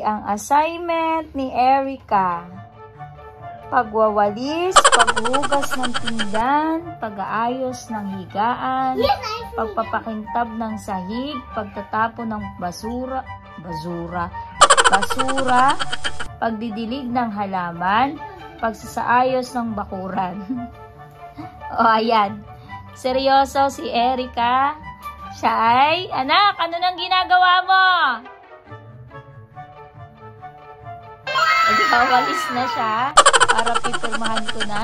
Ang assignment ni Erica: pagwawalis, paghugas ng pinggan, pag-aayos ng higaan, pagpapakintab ng sahig, pagtatapon ng basura, pagdidilig ng halaman, pagsasaayos ng bakuran. O, ayan. Seryoso si Erica. Siya ay, anak, ano nang ginagawa mo? Nagwawalis na siya para pipirmahan ko na.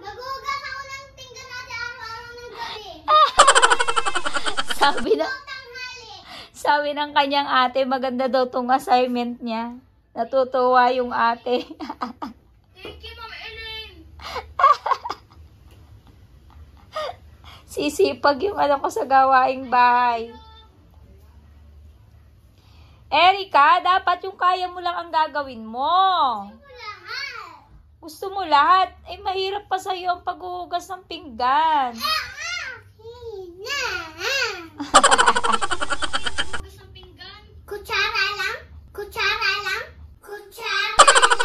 Magugas ako ng pinggan natin araw-araw ng gabi. Sabi ng kanyang ate, maganda daw tong assignment niya. Natutuwa yung ate. Thank you, Ma'am Ellen. Sisipag yung anak ko sa gawaing bahay. Erica, dapat yung kaya mo lang ang gagawin mo. Gusto mo lahat? Eh, mahirap pa sa'yo ang paghuhugas ng pinggan. Kutsara lang? Kutsara lang? Kutsara lang?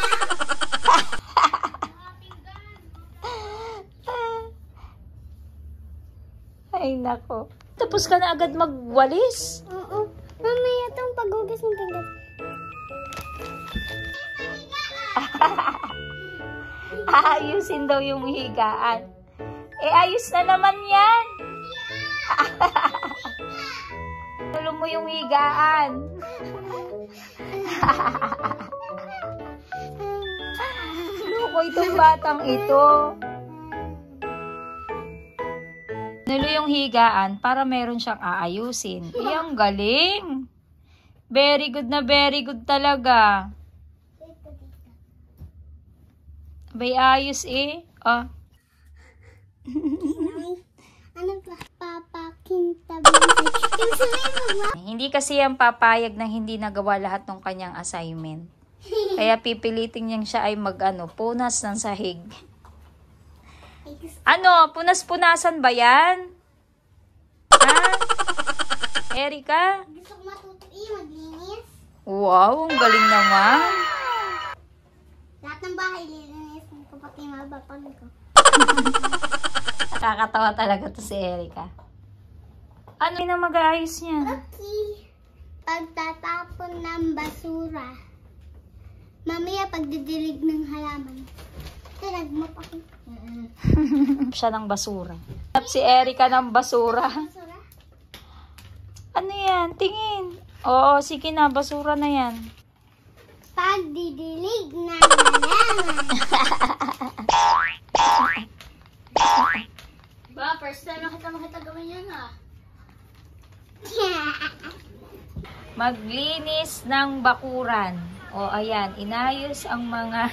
Ay, nako. Tapos ka na agad magwalis? Oo. Mamaya itong paghugas ng pinggan. Ayusin daw yung higaan. Eh, ayos na naman yan. Tulo mo yung higaan. Loko itong batang ito. Nulo yung higaan para meron siyang aayusin. Eh, ang galing. Very good na very good talaga. Bay, ayos eh. Oh. Ano ba? Papakintab. Hindi kasi yan papayag na hindi nagawa lahat ng kanyang assignment. Kaya pipilitin niyang siya ay punas ng sahig. Ano? Punas-punasan ba yan? Ha? Erica? Gusto ko matuto maglinis. Wow, ang galing naman. Lahat ng bahay lilinis ko pati mabapag ko. Nakakatawa talaga to si Erica. Ano na mag-aayos niya? Okay. Pagtatapon ng basura. Mamaya pagdidilig ng halaman. Tilag mo pa ako. Siya ng basura. Si Erica ng basura. Basura? Ano yan? Tingin. Oo, sige na. Basura na yan. Pagdidilig ng halaman. Ba, first time nakita gawin yan ha. Maglinis ng bakuran. O, ayan. Inayos ang mga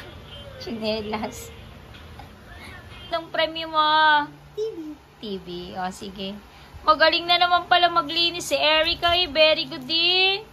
tsinelas. Anong premyo mo? TV. O, sige. Magaling na naman pala maglinis si Erica. Eh. Very good din.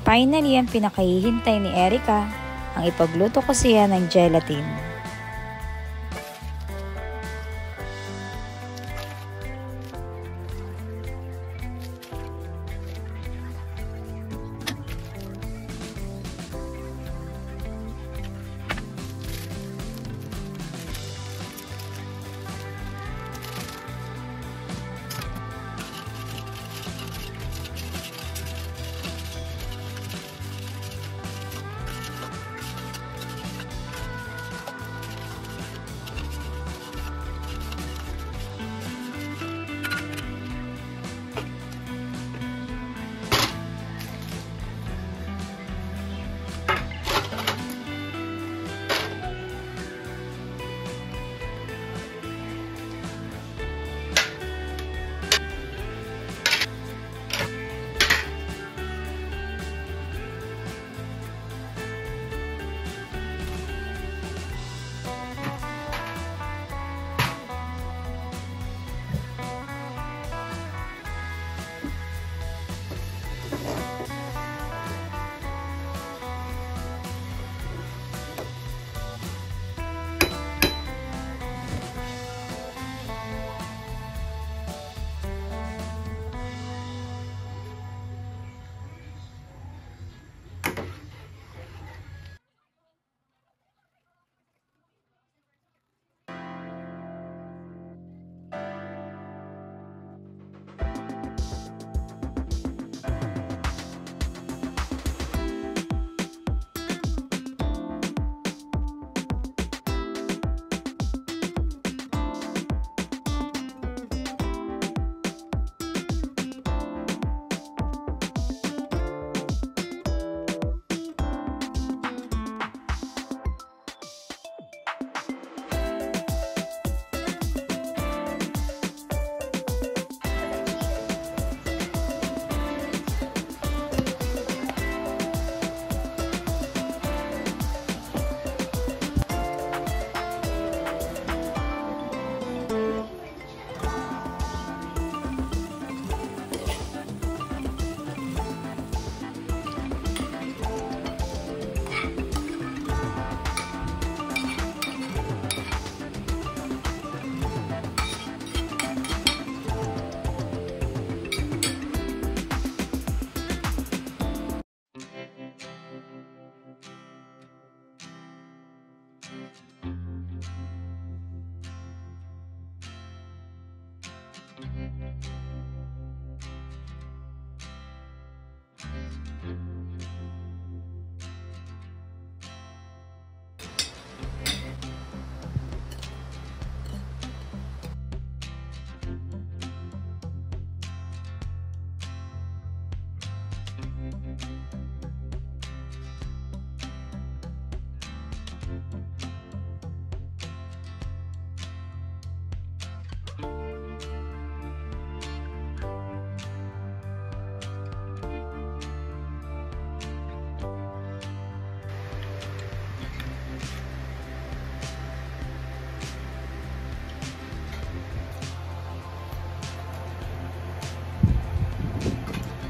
Finally, ang pinakahihintay ni Erica, ang ipagluto ko siya ng gelatin.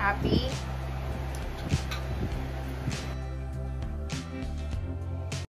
Happy?